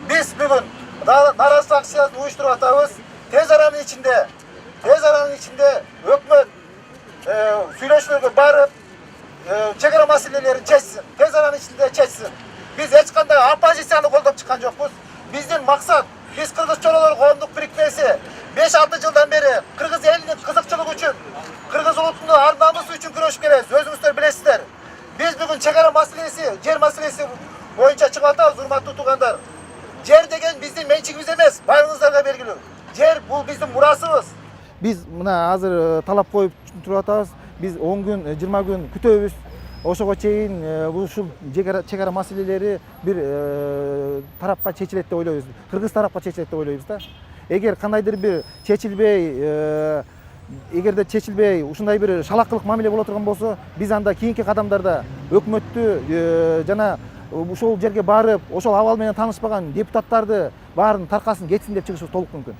Biz bugün narazı aksiyonu uyuşturup atağız. Tez aranın içinde hükümet söyleşilerine barıp çekara meselelerini çeksin. Tez aranın içinde çeksin. Biz hiç kanday opozisiyonu koldup çıkan yokuz. Bizden maksat, biz Kırgız Çoloları Koğumduk birikmesi 5-6 yıldan beri Kırgız elinin kızıkçılık için, Kırgız ulutunun ar namusu için kuruşup geliriz. Özümüzler bilesizler. Biz bugün çekara meselesi, yer meselesi boyunca çıkartağız, hurmatlı tutanlar. Yer degen bizden mençigimiz emas, barınızlarga belgili. Yer bu bizim murasımız. Biz mına hazır talap koyup turup atабыз. Biz 10 gün, 20 gün kütöbüz. Ошого чейин ушул чегара маселелери bir тарапка чечилет деп ойлойбуз. Кыргыз тарапка чечилет деп ойлойбуз да. Эгер кандайдыр бир эгерде чечилбей ушундай бир шалакылык мамиле боло турган болсо, биз анда кийинки кадамдарда өкмөттү жана ошол жерге барып, ошол абал менен таанышпаган депутаттарды баарын таркасын кетсин деп чыгышыбыз толук мүмкүн.